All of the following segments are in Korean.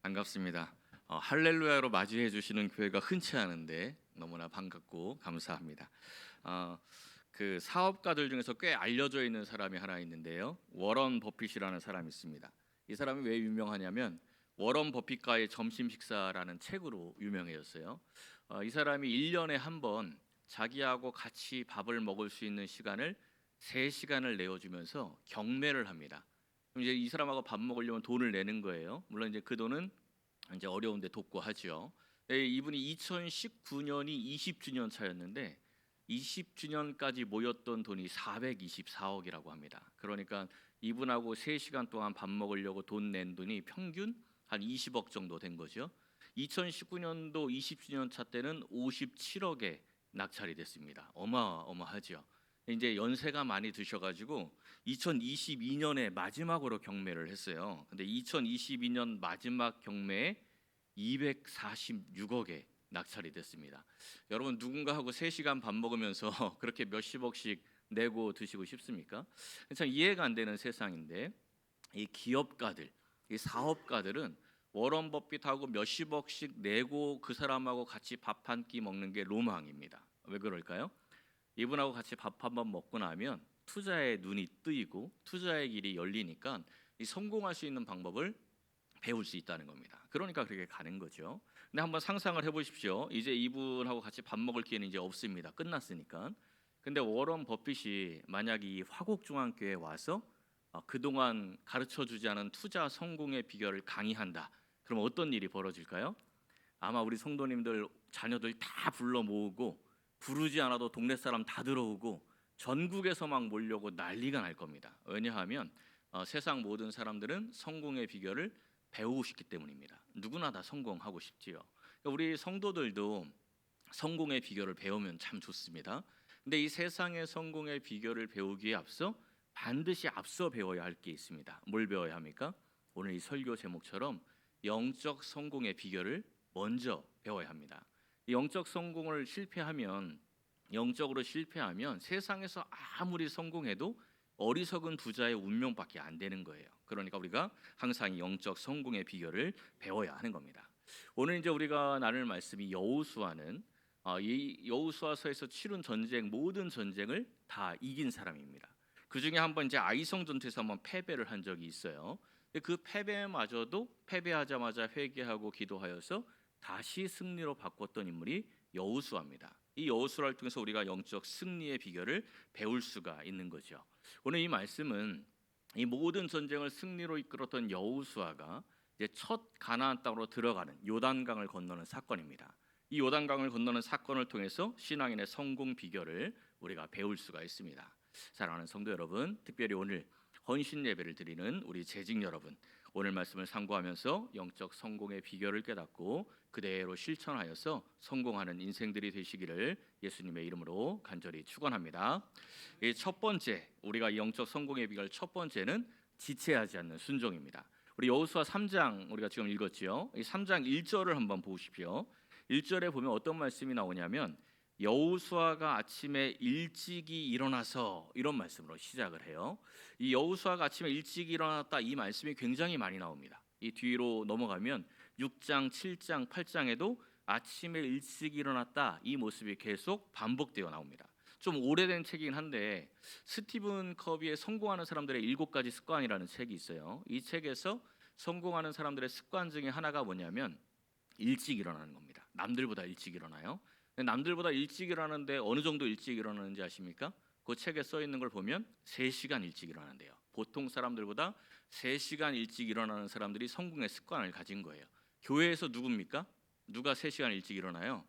반갑습니다. 할렐루야로 맞이해 주시는 교회가 흔치 않은데 너무나 반갑고 감사합니다. 어, 그 사업가들 중에서 꽤 알려져 있는 사람이 하나 있는데요. 워런 버핏이라는 사람이 있습니다. 이 사람이 왜 유명하냐면 워런 버핏과의 점심 식사라는 책으로 유명해졌어요. 이 사람이 1년에 한 번 자기하고 같이 밥을 먹을 수 있는 시간을 3시간을 내어주면서 경매를 합니다. 그럼 이제 이 사람하고 밥 먹으려면 돈을 내는 거예요. 물론 이제 그 돈은 이제 어려운데 돕고 하죠. 이분이 2019년이 20주년 차였는데 20주년까지 모였던 돈이 424억이라고 합니다. 그러니까 이분하고 3시간 동안 밥 먹으려고 돈 낸 돈이 평균 한 20억 정도 된 거죠. 2019년도 20주년 차 때는 57억에 낙찰이 됐습니다. 어마어마하죠. 이제 연세가 많이 드셔가지고 2022년에 마지막으로 경매를 했어요. 근데 2022년 마지막 경매에 246억에 낙찰이 됐습니다. 여러분 누군가하고 3시간 밥 먹으면서 그렇게 몇십억씩 내고 드시고 싶습니까? 참 이해가 안 되는 세상인데 이 기업가들, 이 사업가들은 워런 버핏하고 몇십억씩 내고 그 사람하고 같이 밥 한 끼 먹는 게 로망입니다. 왜 그럴까요? 이분하고 같이 밥 한 번 먹고 나면 투자의 눈이 뜨이고 투자의 길이 열리니까 이 성공할 수 있는 방법을 배울 수 있다는 겁니다. 그러니까 그렇게 가는 거죠. 근데 한번 상상을 해보십시오. 이제 이분하고 같이 밥 먹을 기회는 이제 없습니다. 끝났으니까. 근데 워런 버핏이 만약 이 화곡중앙교회에 와서 그동안 가르쳐주지 않은 투자 성공의 비결을 강의한다. 그럼 어떤 일이 벌어질까요? 아마 우리 성도님들 자녀들 다 불러 모으고 부르지 않아도 동네 사람 다 들어오고 전국에서 막 몰려고 난리가 날 겁니다. 왜냐하면 세상 모든 사람들은 성공의 비결을 배우고 싶기 때문입니다. 누구나 다 성공하고 싶지요. 그러니까 우리 성도들도 성공의 비결을 배우면 참 좋습니다. 근데 이 세상의 성공의 비결을 배우기에 앞서 반드시 앞서 배워야 할 게 있습니다. 뭘 배워야 합니까? 오늘 이 설교 제목처럼 영적 성공의 비결을 먼저 배워야 합니다. 영적 성공을 실패하면 영적으로 실패하면 세상에서 아무리 성공해도 어리석은 부자의 운명밖에 안 되는 거예요. 그러니까 우리가 항상 영적 성공의 비결을 배워야 하는 겁니다. 오늘 이제 우리가 나눌 말씀이 여호수아는 이 여호수아서에서 치룬 전쟁 모든 전쟁을 다 이긴 사람입니다. 그 중에 한번 이제 아이성 전투에서 한번 패배를 한 적이 있어요. 근데 그 패배마저도 패배하자마자 회개하고 기도하여서 다시 승리로 바꿨던 인물이 여호수아입니다. 이 여호수아를 통해서 우리가 영적 승리의 비결을 배울 수가 있는 거죠. 오늘 이 말씀은 이 모든 전쟁을 승리로 이끌었던 여호수아가 이제 첫 가나안 땅으로 들어가는 요단강을 건너는 사건입니다. 이 요단강을 건너는 사건을 통해서 신앙인의 성공 비결을 우리가 배울 수가 있습니다. 사랑하는 성도 여러분, 특별히 오늘 헌신 예배를 드리는 우리 재직 여러분, 오늘 말씀을 참고하면서 영적 성공의 비결을 깨닫고 그대로 실천하여서 성공하는 인생들이 되시기를 예수님의 이름으로 간절히 축원합니다. 이 첫 번째, 우리가 영적 성공의 비결 첫 번째는 지체하지 않는 순종입니다. 우리 여호수아 3장 우리가 지금 읽었지요. 이 3장 1절을 한번 보십시오. 1절에 보면 어떤 말씀이 나오냐면 여호수아가 아침에 일찍이 일어나서 이런 말씀으로 시작을 해요. 이 여호수아가 아침에 일찍 일어났다 이 말씀이 굉장히 많이 나옵니다. 이 뒤로 넘어가면 6장, 7장, 8장에도 아침에 일찍 일어났다 이 모습이 계속 반복되어 나옵니다. 좀 오래된 책이긴 한데 스티븐 커비의 성공하는 사람들의 7가지 습관이라는 책이 있어요. 이 책에서 성공하는 사람들의 습관 중에 하나가 뭐냐면 일찍 일어나는 겁니다. 남들보다 일찍 일어나요. 남들보다 일찍 일어나는데 어느 정도 일찍 일어나는지 아십니까? 그 책에 써 있는 걸 보면 3시간 일찍 일어난대요. 보통 사람들보다 3시간 일찍 일어나는 사람들이 성공의 습관을 가진 거예요. 교회에서 누굽니까? 누가 3시간 일찍 일어나요?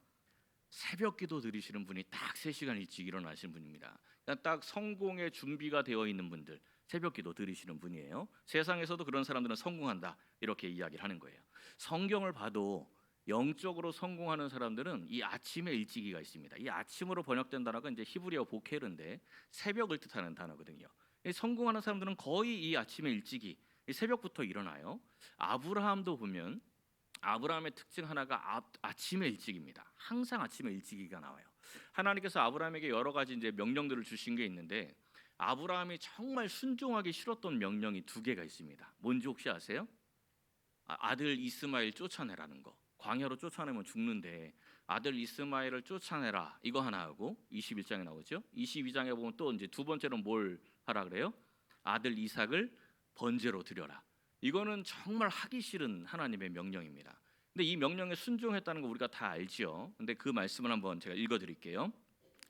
새벽 기도 드리시는 분이 딱 3시간 일찍 일어나시는 분입니다. 그러니까 딱 성공의 준비가 되어 있는 분들, 새벽 기도 드리시는 분이에요. 세상에서도 그런 사람들은 성공한다 이렇게 이야기를 하는 거예요. 성경을 봐도 영적으로 성공하는 사람들은 이 아침에 일찍이가 있습니다. 이 아침으로 번역된 단어가 이제 히브리어 보케르인데 새벽을 뜻하는 단어거든요. 이 성공하는 사람들은 거의 이 아침에 일찍이 이 새벽부터 일어나요. 아브라함도 보면 아브라함의 특징 하나가 아침에 일찍입니다. 항상 아침에 일찍이가 나와요. 하나님께서 아브라함에게 여러 가지 이제 명령들을 주신 게 있는데 아브라함이 정말 순종하기 싫었던 명령이 2개가 있습니다. 뭔지 혹시 아세요? 아들 이스마엘 쫓아내라는 거. 광야로 쫓아내면 죽는데 아들 이스마엘을 쫓아내라 이거 하나 하고 21장에 나오죠. 22장에 보면 또 이제 두 번째로 뭘 하라 그래요? 아들 이삭을 번제로 드려라. 이거는 정말 하기 싫은 하나님의 명령입니다. 근데 이 명령에 순종했다는 거 우리가 다 알지요. 근데 그 말씀을 한번 제가 읽어 드릴게요.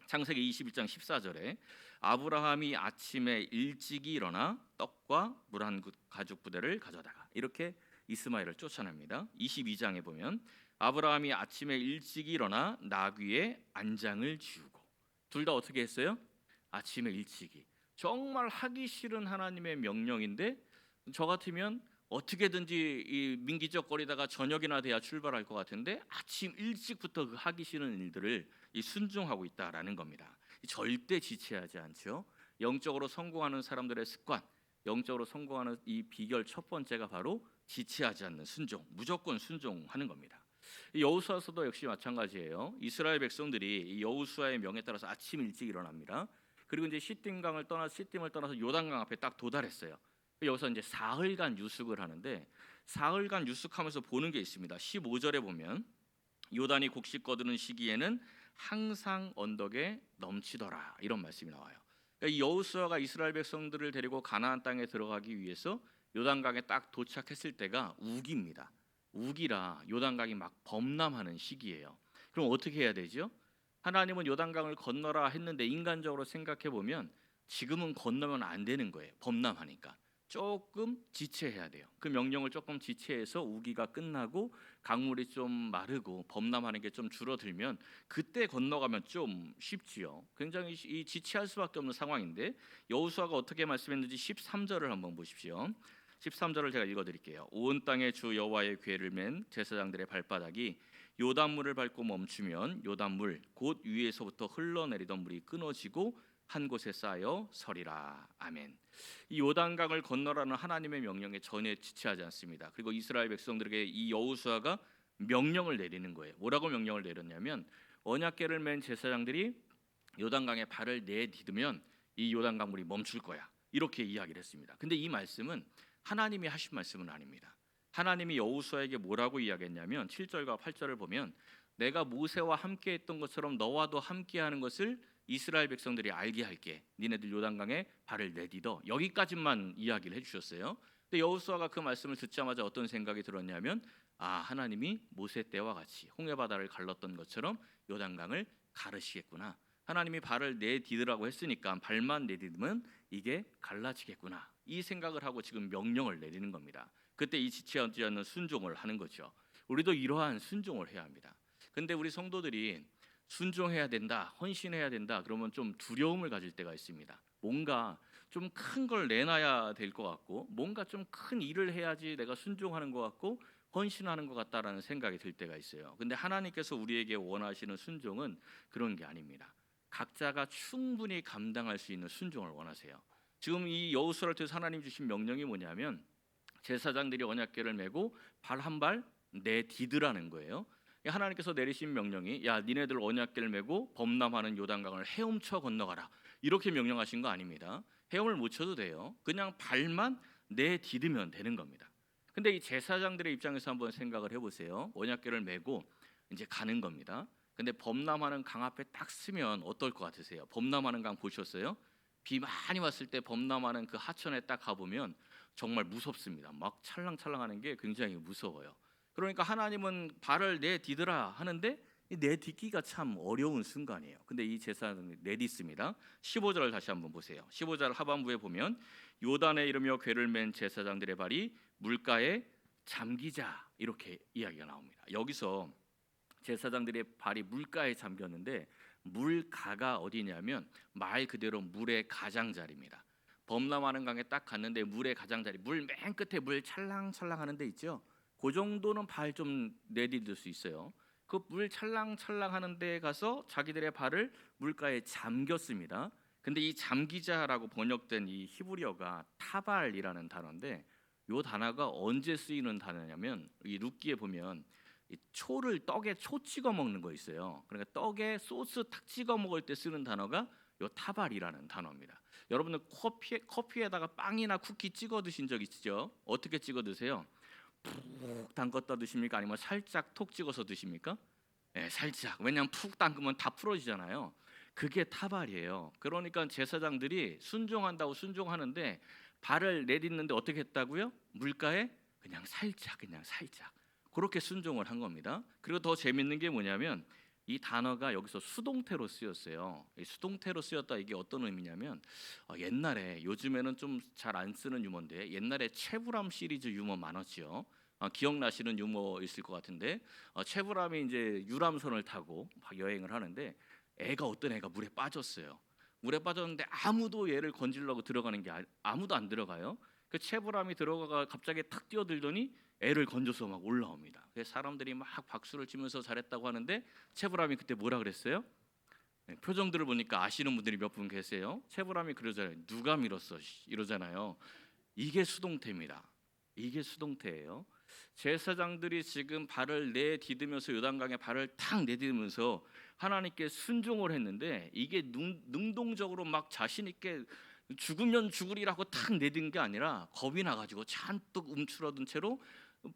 창세기 21장 14절에 아브라함이 아침에 일찍이 일어나 떡과 물 한 가죽 부대를 가져다가 이렇게 이스마엘을 쫓아냅니다. 22장에 보면 아브라함이 아침에 일찍이 일어나 나귀의 안장을 지우고 둘 다 어떻게 했어요? 아침에 일찍이. 정말 하기 싫은 하나님의 명령인데 저 같으면 어떻게든지 이 민기적거리다가 저녁이나 돼야 출발할 것 같은데 아침 일찍부터 그 하기 싫은 일들을 이 순종하고 있다라는 겁니다. 절대 지체하지 않죠. 영적으로 성공하는 사람들의 습관, 영적으로 성공하는 이 비결 첫 번째가 바로 지체하지 않는 순종, 무조건 순종하는 겁니다. 이 여호수아서도 역시 마찬가지예요. 이스라엘 백성들이 이 여호수아의 명에 따라서 아침 일찍 일어납니다. 그리고 이제 시딤을 떠나서 요단강 앞에 딱 도달했어요. 여기서 이제 사흘간 유숙을 하는데 사흘간 유숙하면서 보는 게 있습니다. 15절에 보면 요단이 곡식 거두는 시기에는 항상 언덕에 넘치더라 이런 말씀이 나와요. 그러니까 이 여호수아가 이스라엘 백성들을 데리고 가나안 땅에 들어가기 위해서 요단강에 딱 도착했을 때가 우기입니다. 우기라 요단강이 막 범람하는 시기예요. 그럼 어떻게 해야 되죠? 하나님은 요단강을 건너라 했는데 인간적으로 생각해 보면 지금은 건너면 안 되는 거예요. 범람하니까. 조금 지체해야 돼요. 그 명령을 조금 지체해서 우기가 끝나고 강물이 좀 마르고 범람하는 게 좀 줄어들면 그때 건너가면 좀 쉽지요. 굉장히 이 지체할 수밖에 없는 상황인데 여호수아가 어떻게 말씀했는지 13절을 한번 보십시오. 13절을 제가 읽어드릴게요. 온 땅에 주 여호와의 궤를 맨 제사장들의 발바닥이 요단물을 밟고 멈추면 요단물 곧 위에서부터 흘러내리던 물이 끊어지고 한 곳에 쌓여 서리라. 아멘. 이 요단강을 건너라는 하나님의 명령에 전혀 지체하지 않습니다. 그리고 이스라엘 백성들에게 이 여호수아가 명령을 내리는 거예요. 뭐라고 명령을 내렸냐면 언약궤를 맨 제사장들이 요단강에 발을 내디디면 이 요단강 물이 멈출 거야. 이렇게 이야기를 했습니다. 근데 이 말씀은 하나님이 하신 말씀은 아닙니다. 하나님이 여호수아에게 뭐라고 이야기했냐면 7절과 8절을 보면 내가 모세와 함께 했던 것처럼 너와도 함께 하는 것을 이스라엘 백성들이 알게 할게. 니네들 요단강에 발을 내디뎌. 여기까지만 이야기를 해주셨어요. 근데 여호수아가 그 말씀을 듣자마자 어떤 생각이 들었냐면 하나님이 모세 때와 같이 홍해바다를 갈랐던 것처럼 요단강을 가르시겠구나. 하나님이 발을 내디디라고 했으니까 발만 내디디면 이게 갈라지겠구나. 이 생각을 하고 지금 명령을 내리는 겁니다. 그때 이 지체하지 않는 순종을 하는 거죠. 우리도 이러한 순종을 해야 합니다. 근데 우리 성도들이 순종해야 된다, 헌신해야 된다 그러면 좀 두려움을 가질 때가 있습니다. 뭔가 좀 큰 걸 내놔야 될 것 같고 뭔가 좀 큰 일을 해야지 내가 순종하는 것 같고 헌신하는 것 같다라는 생각이 들 때가 있어요. 근데 하나님께서 우리에게 원하시는 순종은 그런 게 아닙니다. 각자가 충분히 감당할 수 있는 순종을 원하세요. 지금 이 여호수아를 통해서 하나님 주신 명령이 뭐냐면 제사장들이 언약궤를 메고 발 한 발 내디드라는 거예요. 하나님께서 내리신 명령이 야 니네들 언약궤를 메고 범람하는 요단강을 헤엄쳐 건너가라 이렇게 명령하신 거 아닙니다. 헤엄을 못 쳐도 돼요. 그냥 발만 내디디면 되는 겁니다. 근데 이 제사장들의 입장에서 한번 생각을 해보세요. 언약궤를 메고 이제 가는 겁니다. 근데 범람하는 강 앞에 딱 쓰면 어떨 것 같으세요? 범람하는 강 보셨어요? 비 많이 왔을 때 범람하는 그 하천에 딱 가보면 정말 무섭습니다. 막 찰랑찰랑하는 게 굉장히 무서워요. 그러니까 하나님은 발을 내디드라 하는데 내딛기가 참 어려운 순간이에요. 근데 이 제사장은 내딛습니다. 15절을 다시 한번 보세요. 15절 하반부에 보면 요단에 이르며 궤를 맨 제사장들의 발이 물가에 잠기자 이렇게 이야기가 나옵니다. 여기서 제사장들의 발이 물가에 잠겼는데 물가가 어디냐면 말 그대로 물의 가장자리입니다. 범람하는 강에 딱 갔는데 물의 가장자리, 물 맨 끝에 물 찰랑찰랑하는 데 있죠. 그 정도는 발 좀 내디딜 수 있어요. 그 물 찰랑찰랑하는 데 가서 자기들의 발을 물가에 잠겼습니다. 근데 이 잠기자라고 번역된 이 히브리어가 타발이라는 단어인데 이 단어가 언제 쓰이는 단어냐면 이 룻기에 보면 이 초를 떡에 초 찍어 먹는 거 있어요. 그러니까 떡에 소스 탁 찍어 먹을 때 쓰는 단어가 요 타발이라는 단어입니다. 여러분들 커피에다가 빵이나 쿠키 찍어 드신 적 있죠? 어떻게 찍어 드세요? 푹 담갔다 드십니까? 아니면 살짝 톡 찍어서 드십니까? 네, 살짝. 왜냐하면 푹 담그면 다 풀어지잖아요. 그게 타발이에요. 그러니까 제사장들이 순종한다고 순종하는데 발을 내딛는데 어떻게 했다고요? 물가에 그냥 살짝 그렇게 순종을 한 겁니다. 그리고 더 재밌는 게 뭐냐면 이 단어가 여기서 수동태로 쓰였어요. 이 수동태로 쓰였다, 이게 어떤 의미냐면 옛날에, 요즘에는 좀 잘 안 쓰는 유머인데 옛날에 채불암 시리즈 유머 많았죠. 기억나시는 유머 있을 것 같은데 채불암이 이제 유람선을 타고 막 여행을 하는데 어떤 애가 물에 빠졌어요. 물에 빠졌는데 아무도 얘를 건지려고 들어가는 게 아무도 안 들어가요. 그 채불암이 들어가가 갑자기 탁 뛰어들더니 애를 건져서 막 올라옵니다. 그래서 사람들이 막 박수를 치면서 잘했다고 하는데 채불암이 그때 뭐라 그랬어요? 네, 표정들을 보니까 아시는 분들이 몇 분 계세요. 채불암이 그러잖아요. 누가 밀었어? 이러잖아요. 이게 수동태입니다. 이게 수동태예요. 제사장들이 지금 발을 내디디면서 요단강에 발을 탁 내디디면서 하나님께 순종을 했는데 이게 능동적으로 막 자신 있게 죽으면 죽으리라고 탁 내딘 게 아니라 겁이 나가지고 잔뜩 움츠러든 채로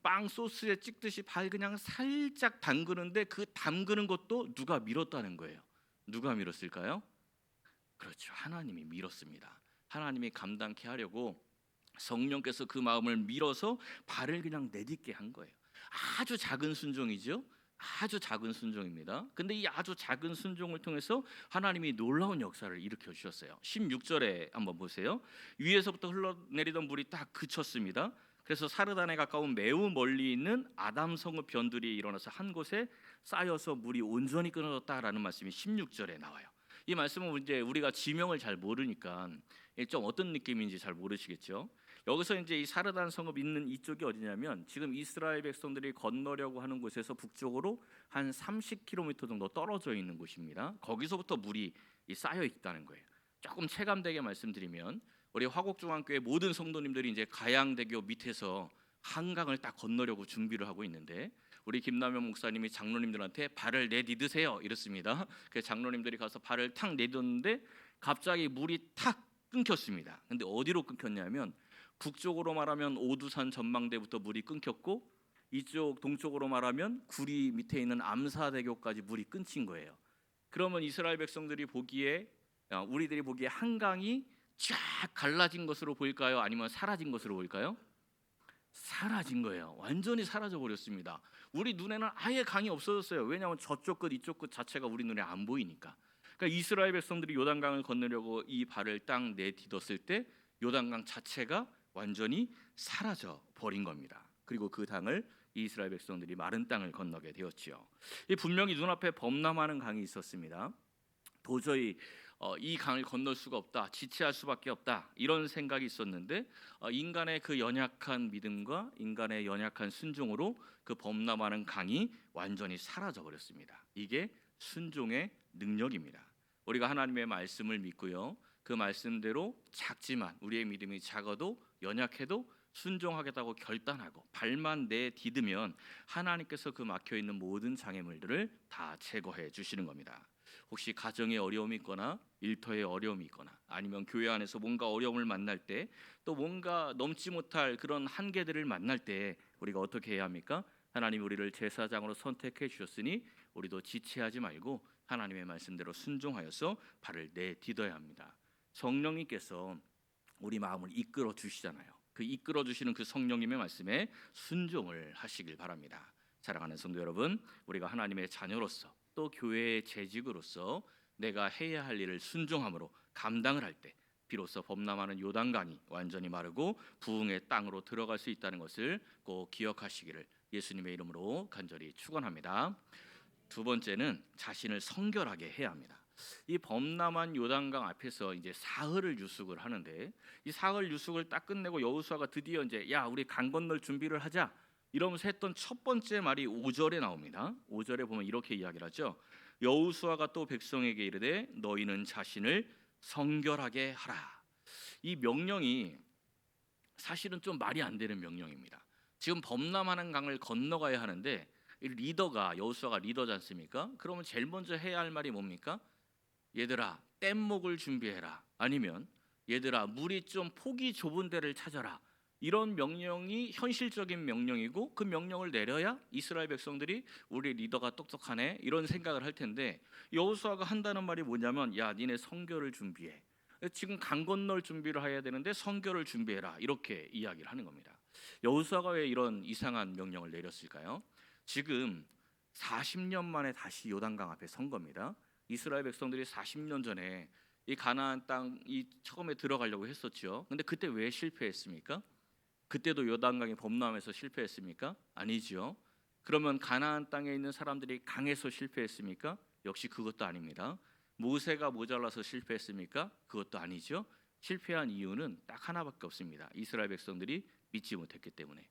빵 소스에 찍듯이 발 그냥 살짝 담그는데 그 담그는 것도 누가 밀었다는 거예요. 누가 밀었을까요? 그렇죠. 하나님이 밀었습니다. 하나님이 감당케 하려고 성령께서 그 마음을 밀어서 발을 그냥 내딛게 한 거예요. 아주 작은 순종이죠. 아주 작은 순종입니다. 근데 이 아주 작은 순종을 통해서 하나님이 놀라운 역사를 일으켜 주셨어요. 16절에 한번 보세요. 위에서부터 흘러내리던 물이 딱 그쳤습니다. 그래서 사르단에 가까운 매우 멀리 있는 아담 성읍 변들이 일어나서 한 곳에 쌓여서 물이 온전히 끊어졌다라는 말씀이 16절에 나와요. 이 말씀은 이제 우리가 지명을 잘 모르니까 좀 어떤 느낌인지 잘 모르시겠죠. 여기서 이제 이 사르단 성읍 있는 이쪽이 어디냐면 지금 이스라엘 백성들이 건너려고 하는 곳에서 북쪽으로 한 30km 정도 떨어져 있는 곳입니다. 거기서부터 물이 쌓여 있다는 거예요. 조금 체감되게 말씀드리면 우리 화곡중앙교회 모든 성도님들이 이제 가양대교 밑에서 한강을 딱 건너려고 준비를 하고 있는데 우리 김남현 목사님이 장로님들한테 발을 내디드세요 이랬습니다. 그래서 장로님들이 가서 발을 탁 내딛는데 갑자기 물이 탁 끊겼습니다. 근데 어디로 끊겼냐면 북쪽으로 말하면 오두산 전망대부터 물이 끊겼고 이쪽 동쪽으로 말하면 구리 밑에 있는 암사대교까지 물이 끊긴 거예요. 그러면 이스라엘 백성들이 보기에 우리들이 보기에 한강이 쫙 갈라진 것으로 보일까요? 아니면 사라진 것으로 보일까요? 사라진 거예요. 완전히 사라져 버렸습니다. 우리 눈에는 아예 강이 없어졌어요. 왜냐하면 저쪽 끝 이쪽 끝 자체가 우리 눈에 안 보이니까. 그러니까 이스라엘 백성들이 요단강을 건너려고 이 발을 딱 내딛었을 때 요단강 자체가 완전히 사라져 버린 겁니다. 그리고 그 땅을 이스라엘 백성들이 마른 땅을 건너게 되었지요. 이 분명히 눈앞에 범람하는 강이 있었습니다. 도저히 이 강을 건널 수가 없다, 지체할 수밖에 없다, 이런 생각이 있었는데 인간의 그 연약한 믿음과 인간의 연약한 순종으로 그 범람하는 강이 완전히 사라져 버렸습니다. 이게 순종의 능력입니다. 우리가 하나님의 말씀을 믿고요, 그 말씀대로 작지만 우리의 믿음이 작아도 연약해도 순종하겠다고 결단하고 발만 내디디면 하나님께서 그 막혀 있는 모든 장애물들을 다 제거해 주시는 겁니다. 혹시 가정에 어려움이 있거나 일터에 어려움이 있거나 아니면 교회 안에서 뭔가 어려움을 만날 때 또 뭔가 넘지 못할 그런 한계들을 만날 때 우리가 어떻게 해야 합니까? 하나님 우리를 제사장으로 선택해 주셨으니 우리도 지체하지 말고 하나님의 말씀대로 순종하여서 발을 내딛어야 합니다. 성령님께서 우리 마음을 이끌어 주시잖아요. 그 이끌어 주시는 그 성령님의 말씀에 순종을 하시길 바랍니다. 사랑하는 성도 여러분, 우리가 하나님의 자녀로서 또 교회의 재직으로서 내가 해야 할 일을 순종함으로 감당을 할 때 비로소 범람하는 요단강이 완전히 마르고 부흥의 땅으로 들어갈 수 있다는 것을 꼭 기억하시기를 예수님의 이름으로 간절히 축원합니다. 두 번째는 자신을 성결하게 해야 합니다. 이 범람한 요단강 앞에서 이제 사흘을 유숙을 하는데 이 사흘 유숙을 딱 끝내고 여호수아가 드디어 이제 야 우리 강 건널 준비를 하자 이러면서 했던 첫 번째 말이 5절에 나옵니다. 5절에 보면 이렇게 이야기를 하죠. 여호수아가 또 백성에게 이르되 너희는 자신을 성결하게 하라. 이 명령이 사실은 좀 말이 안 되는 명령입니다. 지금 범람하는 강을 건너가야 하는데 리더가 여호수아가 리더지 않습니까? 그러면 제일 먼저 해야 할 말이 뭡니까? 얘들아 뗏목을 준비해라. 아니면 얘들아 물이 좀 폭이 좁은 데를 찾아라. 이런 명령이 현실적인 명령이고 그 명령을 내려야 이스라엘 백성들이 우리 리더가 똑똑하네 이런 생각을 할 텐데 여호수아가 한다는 말이 뭐냐면 야 니네 성결을 준비해. 지금 강 건널 준비를 해야 되는데 성결을 준비해라 이렇게 이야기를 하는 겁니다. 여호수아가 왜 이런 이상한 명령을 내렸을까요? 지금 40년 만에 다시 요단강 앞에 선 겁니다. 이스라엘 백성들이 40년 전에 이 가나안 땅 이 처음에 들어가려고 했었죠. 근데 그때 왜 실패했습니까? 그때도 요단강이 범람해서 실패했습니까? 아니죠. 그러면 가나안 땅에 있는 사람들이 강해서 실패했습니까? 역시 그것도 아닙니다. 모세가 모자라서 실패했습니까? 그것도 아니죠. 실패한 이유는 딱 하나밖에 없습니다. 이스라엘 백성들이 믿지 못했기 때문에.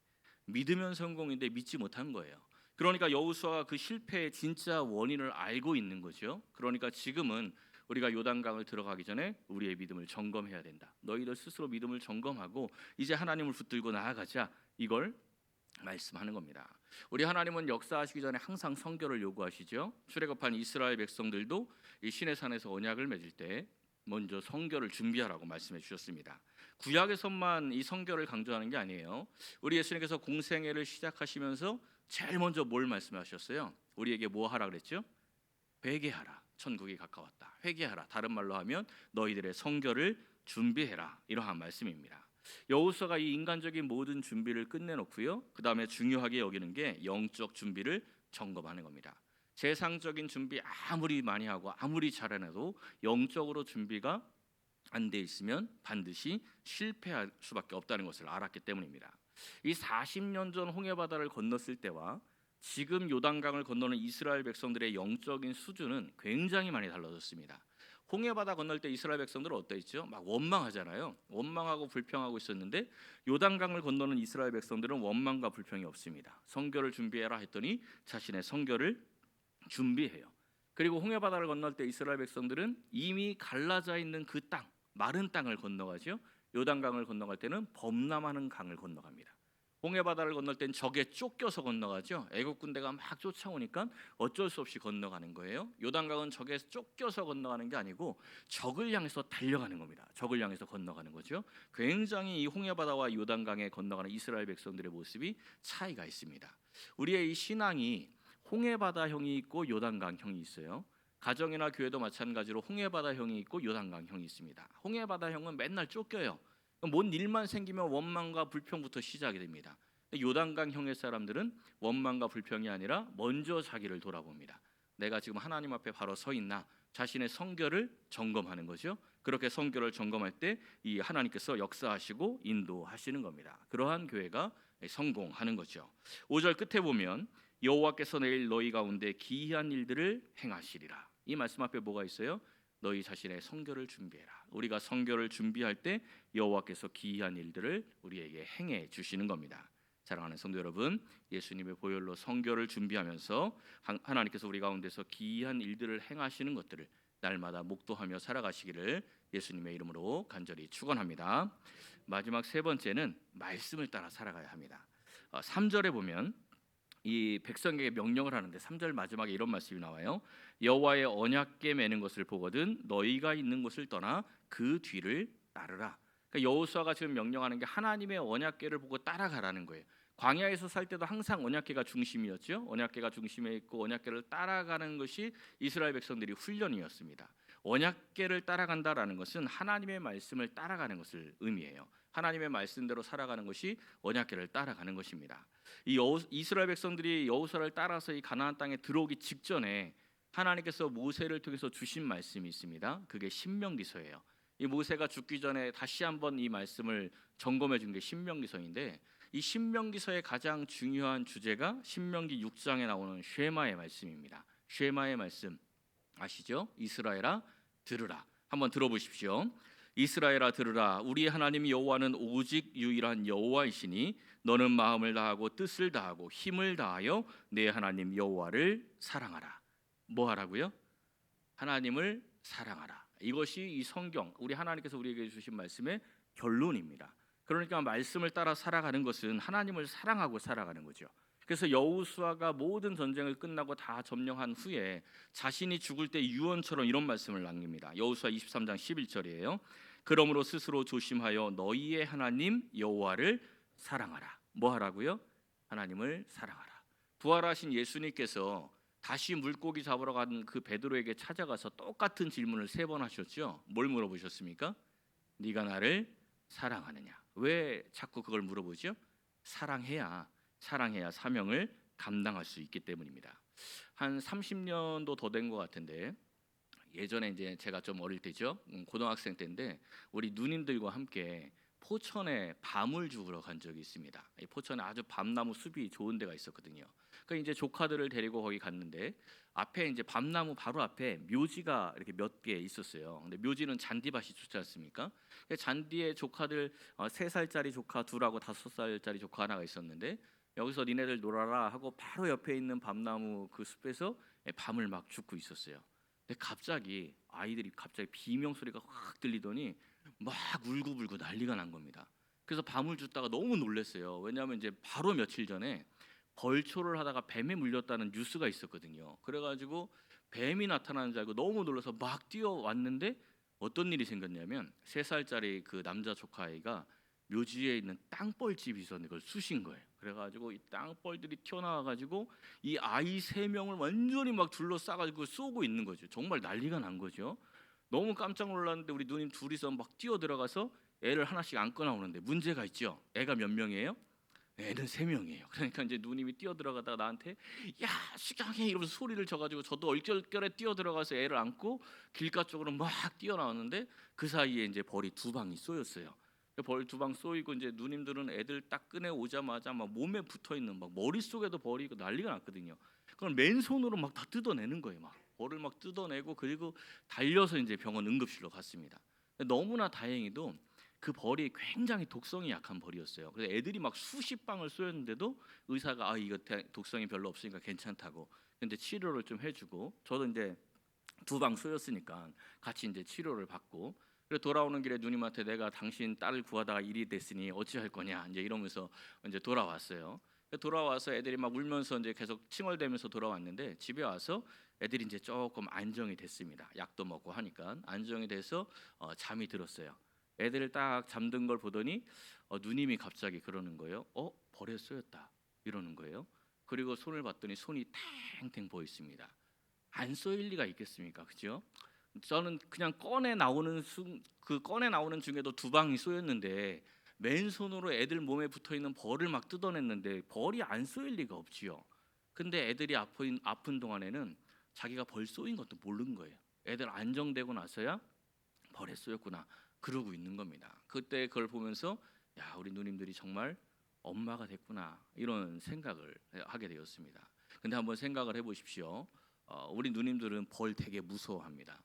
믿으면 성공인데 믿지 못한 거예요. 그러니까 여호수아가 그 실패의 진짜 원인을 알고 있는 거죠. 그러니까 지금은 우리가 요단강을 들어가기 전에 우리의 믿음을 점검해야 된다. 너희들 스스로 믿음을 점검하고 이제 하나님을 붙들고 나아가자. 이걸 말씀하는 겁니다. 우리 하나님은 역사하시기 전에 항상 성결을 요구하시죠. 출애굽한 이스라엘 백성들도 이 시내산에서 언약을 맺을 때 먼저 성결을 준비하라고 말씀해 주셨습니다. 구약에서만 이 성결을 강조하는 게 아니에요. 우리 예수님께서 공생애를 시작하시면서 제일 먼저 뭘 말씀하셨어요? 우리에게 뭐 하라 그랬죠? 회개하라. 천국이 가까웠다. 회개하라. 다른 말로 하면 너희들의 성결을 준비해라. 이러한 말씀입니다. 여호수아가 이 인간적인 모든 준비를 끝내놓고요. 그 다음에 중요하게 여기는 게 영적 준비를 점검하는 겁니다. 세상적인 준비 아무리 많이 하고 아무리 잘해내도 영적으로 준비가 안 돼 있으면 반드시 실패할 수밖에 없다는 것을 알았기 때문입니다. 이 40년 전 홍해바다를 건넜을 때와 지금 요단강을 건너는 이스라엘 백성들의 영적인 수준은 굉장히 많이 달라졌습니다. 홍해바다 건널 때 이스라엘 백성들은 어떠했죠? 막 원망하잖아요. 원망하고 불평하고 있었는데 요단강을 건너는 이스라엘 백성들은 원망과 불평이 없습니다. 성결을 준비해라 했더니 자신의 성결을 준비해요. 그리고 홍해바다를 건널 때 이스라엘 백성들은 이미 갈라져 있는 그 땅, 마른 땅을 건너가죠. 요단강을 건너갈 때는 범람하는 강을 건너갑니다. 홍해바다를 건널 땐 적에 쫓겨서 건너가죠. 애국 군대가 막 쫓아오니까 어쩔 수 없이 건너가는 거예요. 요단강은 적에 쫓겨서 건너가는 게 아니고 적을 향해서 달려가는 겁니다. 적을 향해서 건너가는 거죠. 굉장히 이 홍해바다와 요단강에 건너가는 이스라엘 백성들의 모습이 차이가 있습니다. 우리의 이 신앙이 홍해바다형이 있고 요단강형이 있어요. 가정이나 교회도 마찬가지로 홍해바다형이 있고 요단강형이 있습니다. 홍해바다형은 맨날 쫓겨요. 뭔 일만 생기면 원망과 불평부터 시작이 됩니다. 요단강형의 사람들은 원망과 불평이 아니라 먼저 자기를 돌아봅니다. 내가 지금 하나님 앞에 바로 서 있나 자신의 성결을 점검하는 거죠. 그렇게 성결을 점검할 때 이 하나님께서 역사하시고 인도하시는 겁니다. 그러한 교회가 성공하는 거죠. 5절 끝에 보면 여호와께서 내일 너희 가운데 기이한 일들을 행하시리라. 이 말씀 앞에 뭐가 있어요? 너희 자신의 성결을 준비해라. 우리가 성결을 준비할 때 여호와께서 기이한 일들을 우리에게 행해 주시는 겁니다. 사랑하는 성도 여러분, 예수님의 보혈로 성결을 준비하면서 하나님께서 우리 가운데서 기이한 일들을 행하시는 것들을 날마다 목도하며 살아가시기를 예수님의 이름으로 간절히 축원합니다. 마지막 세 번째는 말씀을 따라 살아가야 합니다. 3절에 보면 이 백성에게 명령을 하는데 3절 마지막에 이런 말씀이 나와요. 여호와의 언약궤 매는 것을 보거든 너희가 있는 곳을 떠나 그 뒤를 따르라. 그러니까 여호수아가 지금 명령하는 게 하나님의 언약궤를 보고 따라가라는 거예요. 광야에서 살 때도 항상 언약궤가 중심이었죠. 언약궤가 중심에 있고 언약궤를 따라가는 것이 이스라엘 백성들이 훈련이었습니다. 언약궤를 따라간다라는 것은 하나님의 말씀을 따라가는 것을 의미해요. 하나님의 말씀대로 살아가는 것이 언약궤를 따라가는 것입니다. 이스라엘 백성들이 여호수아를 따라서 이 가나안 땅에 들어오기 직전에 하나님께서 모세를 통해서 주신 말씀이 있습니다. 그게 신명기서예요. 이 모세가 죽기 전에 다시 한번 이 말씀을 점검해 준 게 신명기서인데 이 신명기서의 가장 중요한 주제가 신명기 6장에 나오는 쉐마의 말씀입니다. 쉐마의 말씀 아시죠? 이스라엘아 들으라. 한번 들어보십시오. 이스라엘아 들으라. 우리 하나님 여호와는 오직 유일한 여호와이시니 너는 마음을 다하고 뜻을 다하고 힘을 다하여 내 하나님 여호와를 사랑하라. 뭐 하라고요? 하나님을 사랑하라. 이것이 이 성경 우리 하나님께서 우리에게 주신 말씀의 결론입니다. 그러니까 말씀을 따라 살아가는 것은 하나님을 사랑하고 살아가는 거죠. 그래서 여호수아가 모든 전쟁을 끝나고 다 점령한 후에 자신이 죽을 때 유언처럼 이런 말씀을 남깁니다. 여호수아 23장 11절이에요. 그러므로 스스로 조심하여 너희의 하나님 여호와를 사랑하라. 뭐 하라고요? 하나님을 사랑하라. 부활하신 예수님께서 다시 물고기 잡으러 간 그 베드로에게 찾아가서 똑같은 질문을 3번 하셨죠. 뭘 물어보셨습니까? 네가 나를 사랑하느냐? 왜 자꾸 그걸 물어보죠? 사랑해야 사명을 감당할 수 있기 때문입니다. 한 30년도 더 된 것 같은데, 예전에 이제 제가 좀 어릴 때죠, 고등학생 때인데 우리 누님들과 함께 포천에 밤을 죽으러 간 적이 있습니다. 이 포천에 아주 밤나무 숲이 좋은 데가 있었거든요. 그 이제 조카들을 데리고 거기 갔는데 앞에 이제 밤나무 바로 앞에 묘지가 이렇게 몇 개 있었어요. 근데 묘지는 잔디밭이 좋지 않습니까? 그 잔디에 조카들 3살짜리 조카 둘하고 5살짜리 조카 하나가 있었는데, 여기서 니네들 놀아라 하고 바로 옆에 있는 밤나무 그 숲에서 밤을 막 죽고 있었어요. 근데 갑자기 아이들이 비명 소리가 확 들리더니 막 울고불고 난리가 난 겁니다. 그래서 밤을 줬다가 너무 놀랐어요. 왜냐하면 이제 바로 며칠 전에 벌초를 하다가 뱀에 물렸다는 뉴스가 있었거든요. 그래가지고 뱀이 나타나는 줄 알고 너무 놀라서 막 뛰어왔는데 어떤 일이 생겼냐면 3살짜리 그 남자 조카아이가 묘지에 있는 땅벌집이 있었는데 그걸 쑤신 거예요. 그래가지고 이 땅벌들이 튀어나와가지고 이 아이 3명을 완전히 막 둘러싸가지고 쏘고 있는 거죠. 정말 난리가 난 거죠. 너무 깜짝 놀랐는데 우리 누님 둘이서 막 뛰어 들어가서 애를 하나씩 안고 나오는데 문제가 있죠. 애가 몇 명이에요? 애는 3명이에요. 그러니까 이제 누님이 뛰어 들어가다가 나한테 야 수경이 이러면서 소리를 져가지고 저도 얼떨결에 뛰어 들어가서 애를 안고 길가 쪽으로 막 뛰어 나왔는데 그 사이에 이제 벌이 2방이 쏘였어요. 벌 2방 쏘이고 이제 누님들은 애들 딱 꺼내 오자마자 막 몸에 붙어 있는 막 머릿속에도 벌이 있고 난리가 났거든요. 그걸 맨손으로 막 다 뜯어내는 거예요. 막 벌을 막 뜯어내고 그리고 달려서 이제 병원 응급실로 갔습니다. 너무나 다행히도 그 벌이 굉장히 독성이 약한 벌이었어요. 그래서 애들이 막 수십 방을 쏘였는데도 의사가 이거 독성이 별로 없으니까 괜찮다고 근데 치료를 좀 해주고, 저도 이제 2방 쏘였으니까 같이 이제 치료를 받고, 그리고 돌아오는 길에 누님한테 내가 당신 딸을 구하다가 일이 됐으니 어찌할 거냐 이제 이러면서 이제 돌아왔어요. 돌아와서 애들이 막 울면서 이제 계속 칭얼대면서 돌아왔는데 집에 와서 애들이 이제 조금 안정이 됐습니다. 약도 먹고 하니까 안정이 돼서 잠이 들었어요. 애들을 딱 잠든 걸 보더니 누님이 갑자기 그러는 거예요. 벌에 쏘였다 이러는 거예요. 그리고 손을 봤더니 손이 탱탱 보여 있습니다. 안 쏘일 리가 있겠습니까, 그죠? 저는 그냥 꺼내 나오는 중에도 2방이 쏘였는데 맨손으로 애들 몸에 붙어 있는 벌을 막 뜯어냈는데 벌이 안 쏘일 리가 없지요. 근데 애들이 아픈 동안에는 자기가 벌 쏘인 것도 모르는 거예요. 애들 안정되고 나서야 벌에 쏘였구나 그러고 있는 겁니다. 그때 그걸 보면서 야, 우리 누님들이 정말 엄마가 됐구나 이런 생각을 하게 되었습니다. 근데 한번 생각을 해보십시오. 우리 누님들은 벌 되게 무서워합니다.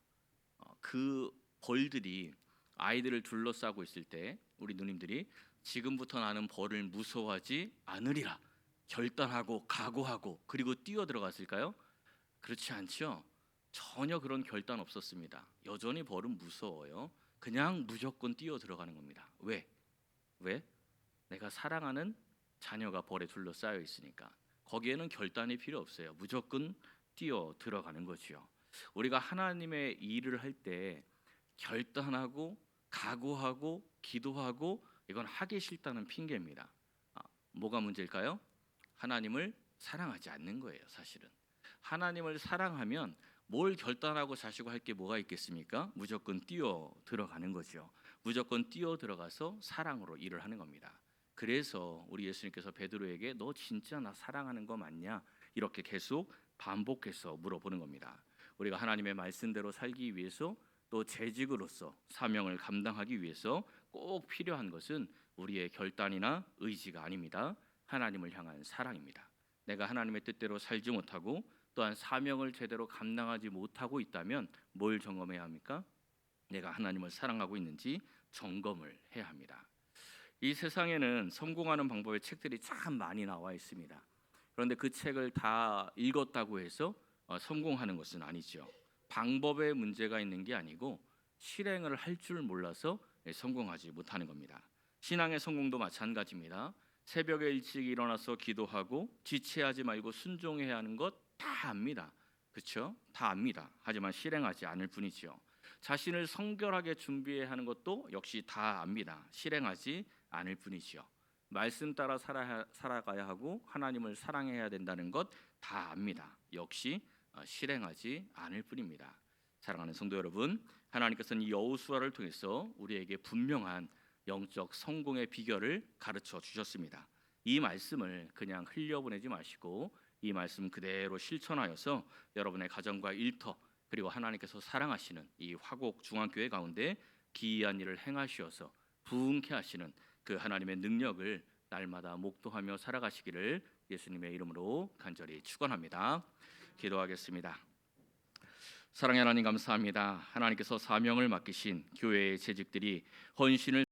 그 벌들이 아이들을 둘러싸고 있을 때 우리 누님들이 지금부터 나는 벌을 무서워하지 않으리라 결단하고 각오하고 그리고 뛰어 들어갔을까요? 그렇지 않죠. 전혀 그런 결단 없었습니다. 여전히 벌은 무서워요. 그냥 무조건 뛰어 들어가는 겁니다. 왜? 왜? 내가 사랑하는 자녀가 벌에 둘러싸여 있으니까. 거기에는 결단이 필요 없어요. 무조건 뛰어 들어가는 거지요. 우리가 하나님의 일을 할 때 결단하고 각오하고 기도하고 이건 하기 싫다는 핑계입니다. 뭐가 문제일까요? 하나님을 사랑하지 않는 거예요, 사실은. 하나님을 사랑하면 뭘 결단하고 자시고 할 게 뭐가 있겠습니까? 무조건 뛰어 들어가는 거죠. 무조건 뛰어 들어가서 사랑으로 일을 하는 겁니다. 그래서 우리 예수님께서 베드로에게 너 진짜 나 사랑하는 거 맞냐? 이렇게 계속 반복해서 물어보는 겁니다. 우리가 하나님의 말씀대로 살기 위해서 또 재직으로서 사명을 감당하기 위해서 꼭 필요한 것은 우리의 결단이나 의지가 아닙니다. 하나님을 향한 사랑입니다. 내가 하나님의 뜻대로 살지 못하고 또한 사명을 제대로 감당하지 못하고 있다면 뭘 점검해야 합니까? 내가 하나님을 사랑하고 있는지 점검을 해야 합니다. 이 세상에는 성공하는 방법의 책들이 참 많이 나와 있습니다. 그런데 그 책을 다 읽었다고 해서 성공하는 것은 아니죠. 방법에 문제가 있는 게 아니고 실행을 할 줄 몰라서 성공하지 못하는 겁니다. 신앙의 성공도 마찬가지입니다. 새벽에 일찍 일어나서 기도하고 지체하지 말고 순종해야 하는 것 다 압니다. 그렇죠? 다 압니다. 하지만 실행하지 않을 뿐이죠. 자신을 성결하게 준비해야 하는 것도 역시 다 압니다. 실행하지 않을 뿐이죠. 말씀 따라 살아가야 하고 하나님을 사랑해야 된다는 것 다 압니다. 역시 실행하지 않을 뿐입니다. 사랑하는 성도 여러분, 하나님께서는 이 여호수아를 통해서 우리에게 분명한 영적 성공의 비결을 가르쳐 주셨습니다. 이 말씀을 그냥 흘려보내지 마시고 이 말씀 그대로 실천하여서 여러분의 가정과 일터 그리고 하나님께서 사랑하시는 이 화곡 중앙교회 가운데 기이한 일을 행하시어서 부흥케 하시는 그 하나님의 능력을 날마다 목도하며 살아가시기를 예수님의 이름으로 간절히 축원합니다. 기도하겠습니다. 사랑의 하나님 감사합니다. 하나님께서 사명을 맡기신 교회의 재직들이 헌신을